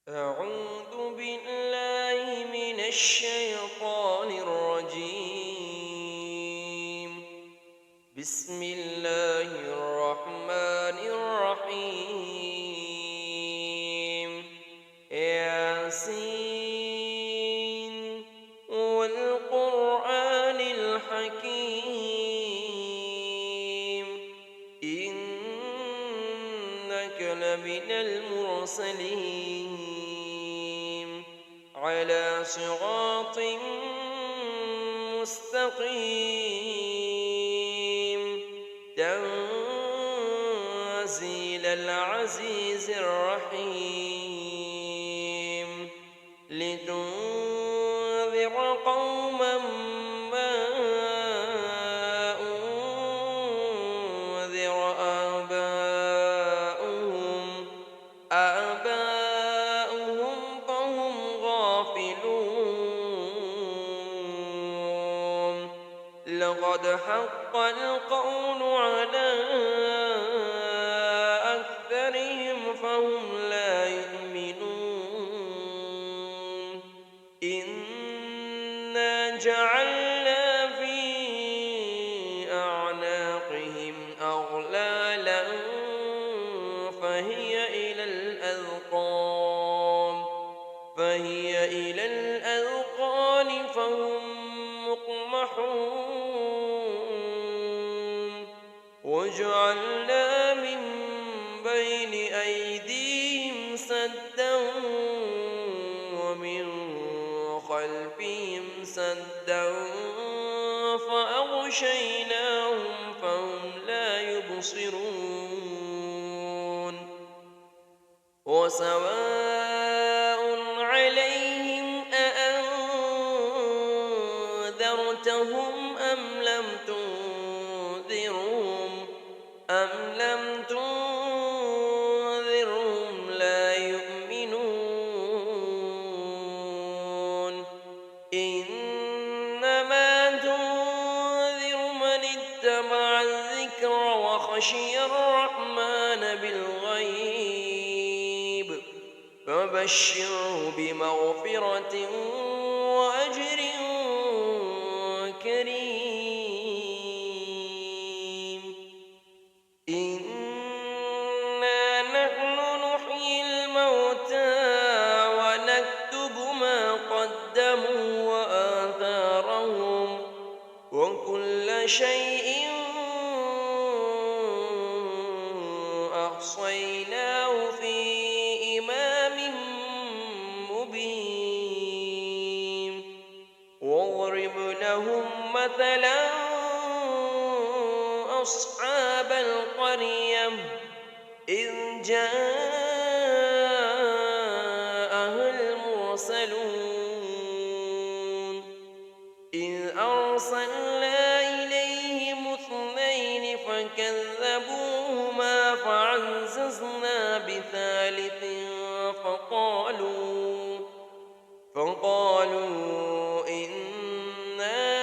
أعوذ بالله من الشيطان الرجيم. بسم الله الرحمن الرحيم. ياسين والقرآن الحكيم إنك لمن المرسلين على صراط مستقيم تنزيل العزيز الرحيم لتنذر قوما ما أنذر آباؤهم فهم غافلون لقد حق القول على أكثرهم فهم لا يؤمنون إنا جعلنا في أعناقهم أغلالا فهي إلى الأذقان فهم مقمحون وجعلنا من بين أيديهم سدا ومن خلفهم سدا فأغشيناهم فهم لا يبصرون وسواء عليهم أأنذرتهم أم لم تنذرهم لا يؤمنون إنما تنذر من اتبع الذكر وخشي الرحمن بالغيب فبشره بمغفرة وأجر كريم إنا نحن نحيي الموتى ونكتب ما قدموا وآثارهم وكل شيء أحصيناه في إمام مبين واضرب لهم مثلا أصحاب القرية إذ جاءها المرسلون إذ أرسلنا إليهم اثنين فكذبوهما فعززنا بثالث فقالوا إنا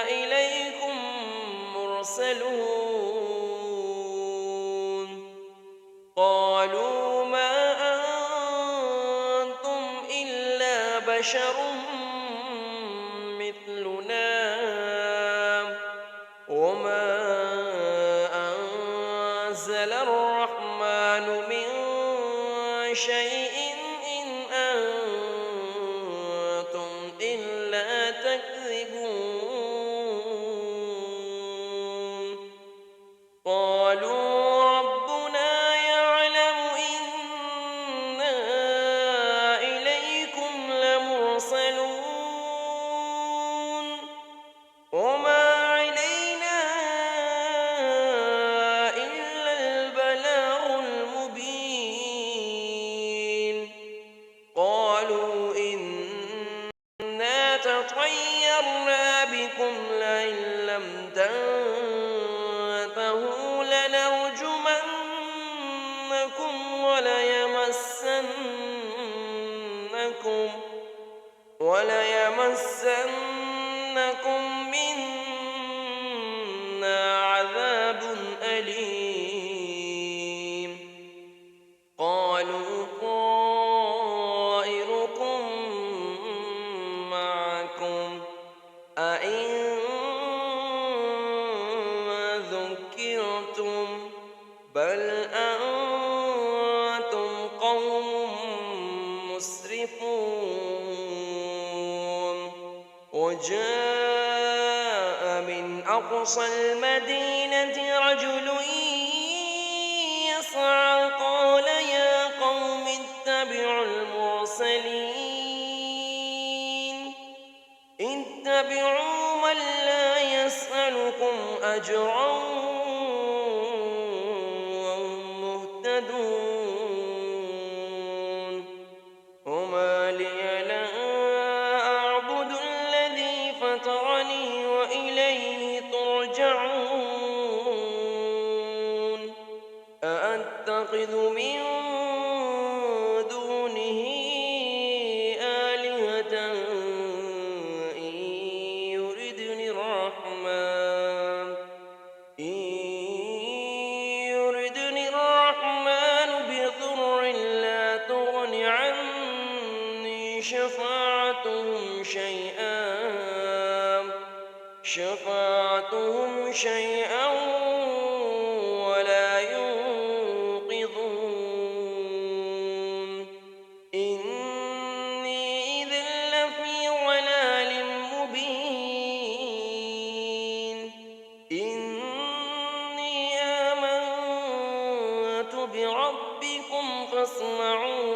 إليكم مرسلون قالوا ما أنتم إلا بشر مثلنا وما أنزل الرحمن من شيء إن أنتم إلا تكذبون قالوا ربنا يعلم إنا إليكم لمرسلون وما علينا إلا البلاغ المبين قالوا إنا تطيرنا بكم لئن لم تنتهوا لنرجمنكم وليمسنكم منا عذاب أليم قالوا وجاء من أقصى المدينة رجل يسعى قال يا قوم اتبعوا المرسلين اتبعوا من لا يسألكم أجرا وهم مهتدون وما لي لا أعبد الذي فطرني وإليه ترجعون أأتخذ من دونه آلهة إن يردني الرحمن بضر لا تغن عني شفاعتهم شيئا ولا ينقذون إني إذا لفي ضلال مبين إني آمنت بربكم فاسمعون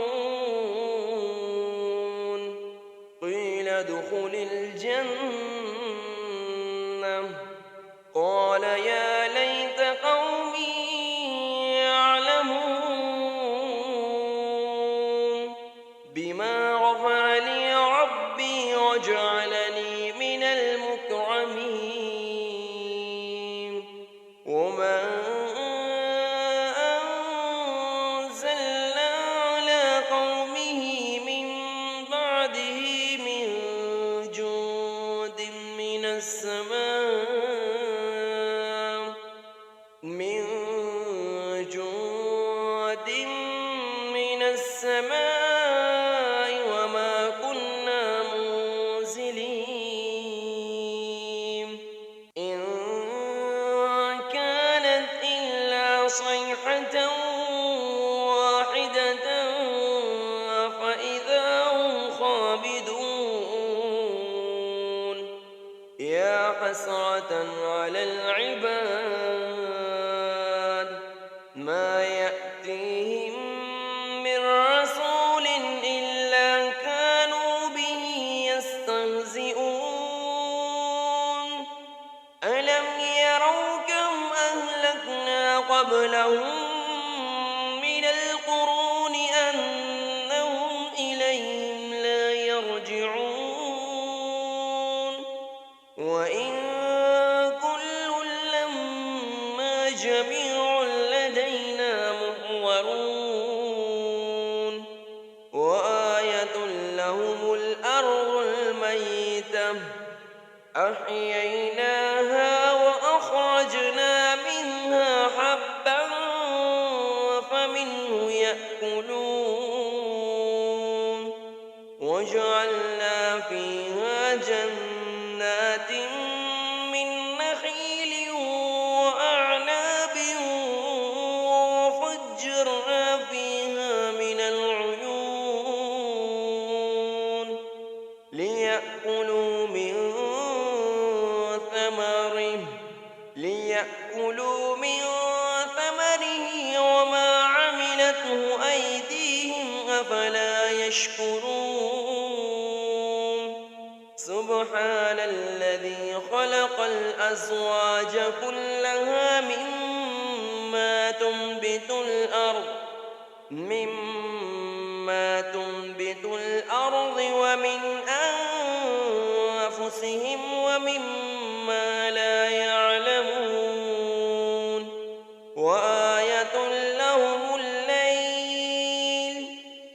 قيل ادخل الجنة قال يا ليت قومي يعلمون بما غفر لي ربي وجعلني من المكرمين وما أنزلنا على قومه من بعده من جند من السماء وما كنا منزلين إن كانت إلا صيحة واحدة فإذا هم خامدون يا حسرة على العباد ما يأتيهم من رسول إلا كانوا به يستهزئون ألم يروا كم أهلكنا قبلهم من القرون أنهم إليهم لا يرجعون وإن كل لما جميع لدينا محضرون وآية لهم الأرض الميتة أحييناها وأخرجنا منها حبا فمنه يأكلون وجعلنا فيها جنات من نخيل وأعناب وفجرنا فيها من العيون ليأكلوا من ثمره وما عملته أيديهم أفلا يشكرون سبحان الذي خلق الأزواج كلها مما تنبت الأرض ومن أنفسهم ومما لا يعلمون وآية لهم الليل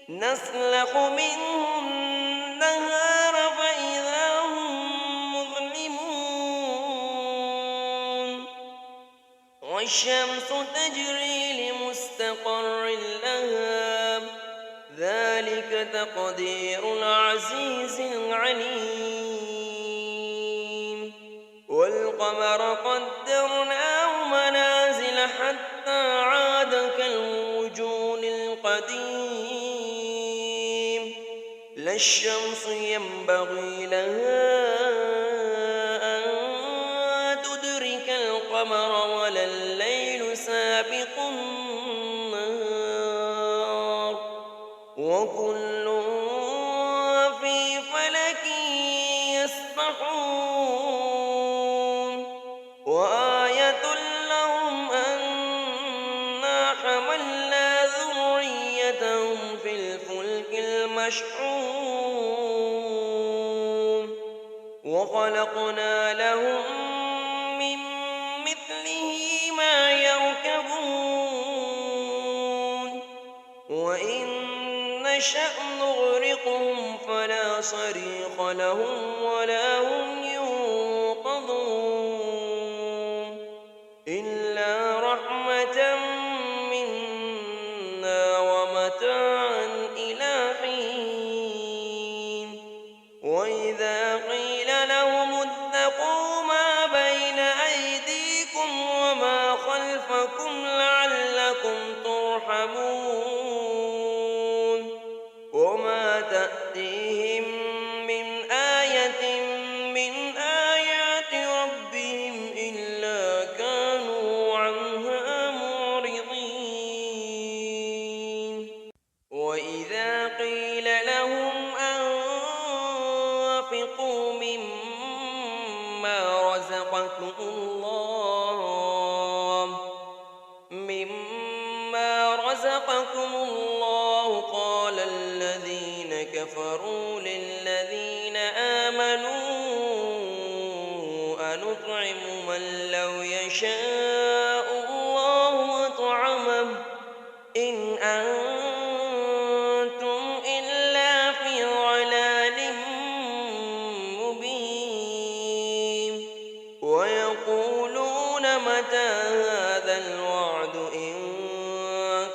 نسلخ منه النهار فإذا هم مظلمون والشمس تجري لمستقر لها ذلك تقدير العزيز العليم والقمر قدرناه منازل حتى عاد كالوجون القديم لا الشمس ينبغي لها وكل في فلك يسبحون وآية لهم أنا حملنا ذريتهم في الفلك المشحون وخلقنا لهم من مثله ما يركبون وإن نشأ نغرقهم فلا صريخ لهم ولا هم ينقذون إلا رحمة منا ومتاعا إلى حين وإذا قيل لهم اتقوا ما بين أيديكم وما خلفكم لعلكم ترحمون وما تأتيهم من آية من آيات ربهم إلا كانوا عنها معرضين وإذا قيل لهم أنفقوا مما رزقكم الله قال الذين كفروا للذين آمنوا أنطعم من لو يشاء الله أطعمه إن أنتم إلا في ضلال مبين ويقولون متى هذا الوعد إن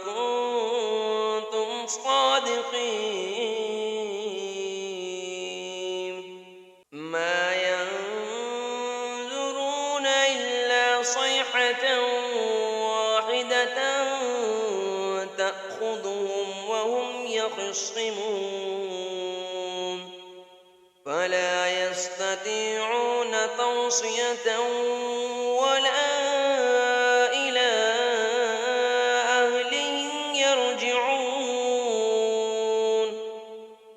كنتم صادقين ما ينظرون إلا صيحة واحدة تأخذهم وهم يخصمون فلا يستطيعون توصية ولا إلى أهلهم يرجعون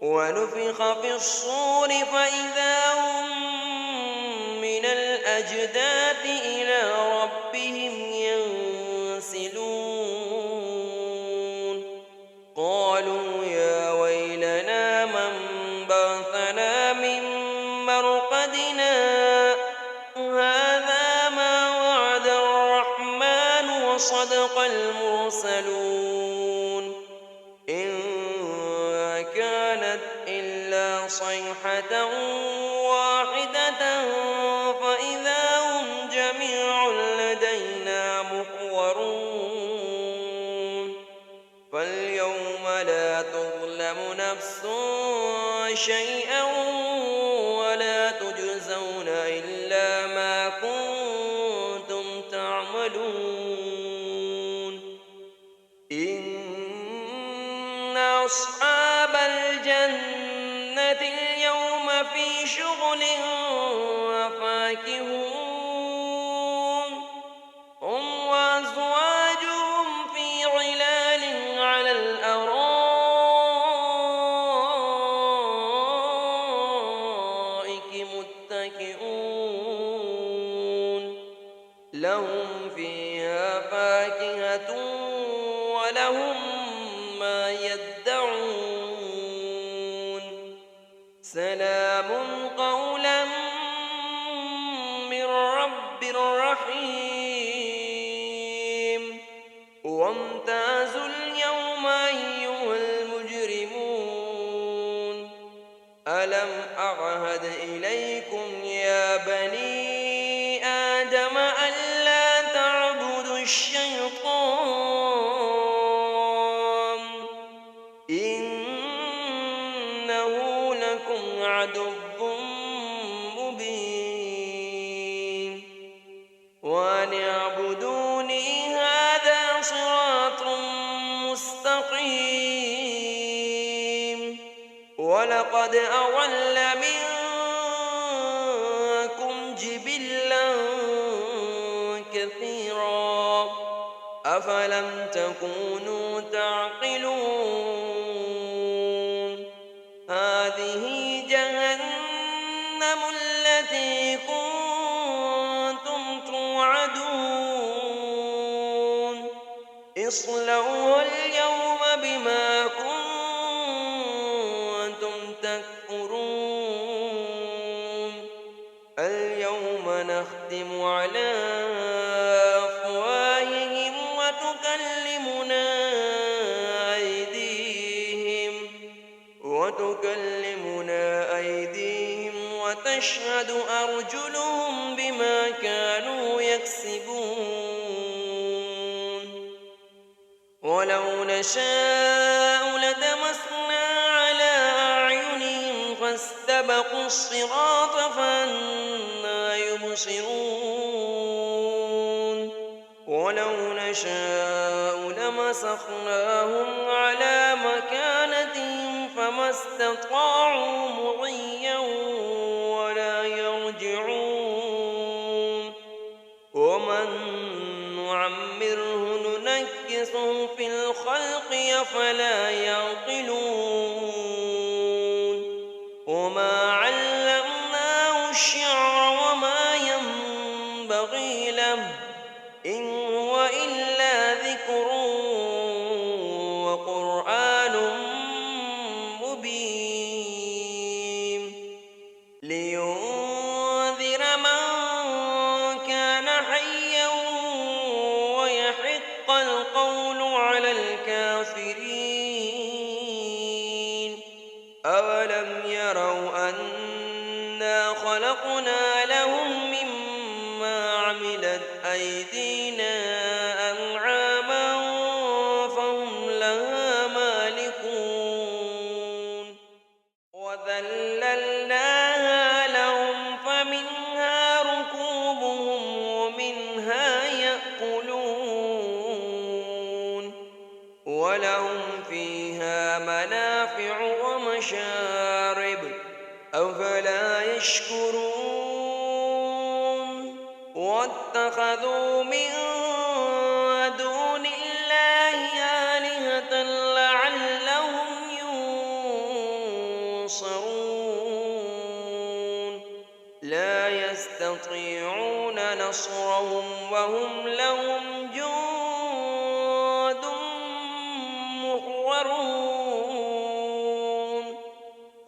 ونفخ في الصور فإذا هم من الأجداث إلى ربهم ينسلون قالوا يا ويلنا من بعثنا من مرقدنا هذا ما وعد الرحمن وصدق المرسلون إن كانت إلا صيحة واحدة فإذا هم جميع لدينا محضرون فاليوم لا تظلم نفس شيئا ولا تجزون إلا ما كنتم تعملون إن أصحاب الجنة اليوم في شغل فاكهون هم وأزواجهم في ظلال على الأرائك متكئون لهم فيها فاكهة ولهم ما يدعون سلام قولا من رب رحيم وامتازوا اليوم أيها المجرمون ألم أعهد إليكم يا بني آدم ألا تعبدوا الشيطان إنه لكم عدو مبين وأن اعبدوني هذا صراط مستقيم ولقد أضل منكم جبلا كثيرا أفلم تكونوا تعقلون وتكلمنا أيديهم وتشهد أرجلهم بما كانوا يكسبون ولو نشاء لدمسنا على أعينهم فاستبقوا الصراط فأنى يبصرون ولو نشاء لمسخناهم على مكانتهم فما استطاعوا مضيا ولا يرجعون ومن نعمره ننكسه في الخلق أفلا يعقلون وما علمناه الشعر وما ينبغي له إن هو إلا ذكر وقرآن مبين لينذر من كان حيا ويحق القول على الكافرين أولم يروا أنا خلقنا لهم مما عملت أيدينا أنعاما فهم لها مالكون وذللناها لهم فمنها ركوبهم ومنها يأكلون ولهم فيها منافع ومشارب أفلا يشكرون واتخذوا من دون الله آلهة لعلهم ينصرون لا يستطيعون نصرهم وهم لهم جند محضرون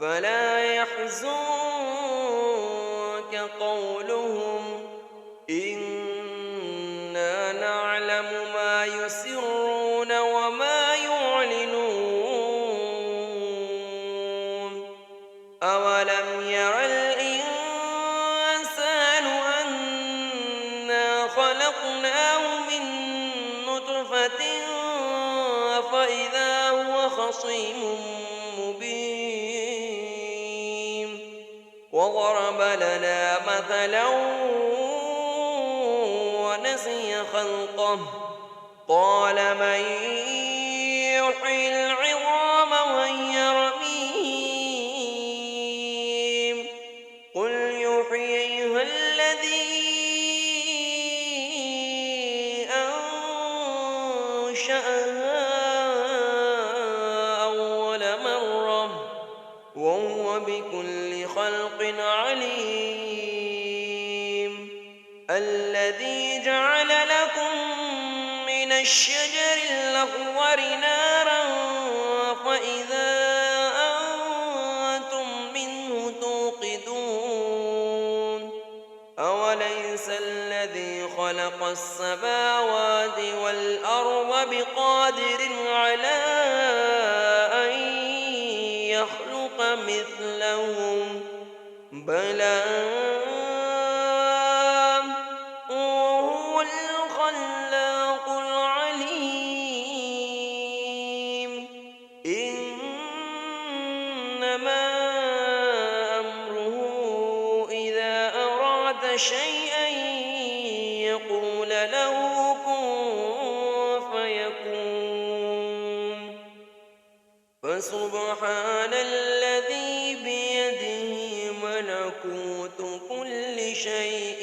فلا يحزنك قولهم إنا نعلم ما يسرون وما يعلنون أولم ير الإنسان أنا خلقناه من نطفة فإذا هو خصيم مبين وضرب لنا مثلا ونسي خلقه قال من يحيي العظام وهي رميم قل يحييها الذي أنشأها أول مرة وهو بكل خلق عليم الذي جعل لكم من الشجر الأخضر نارا فإذا أنتم منه توقدون أوليس الذي خلق السماوات والأرض بقادر على أن يخلق مثلهم بلى وهو الخلاق العليم إنما أمره إذا أراد شيئا يقول له كن فيكون فسبحان الذي بيده ملكوت كل شيء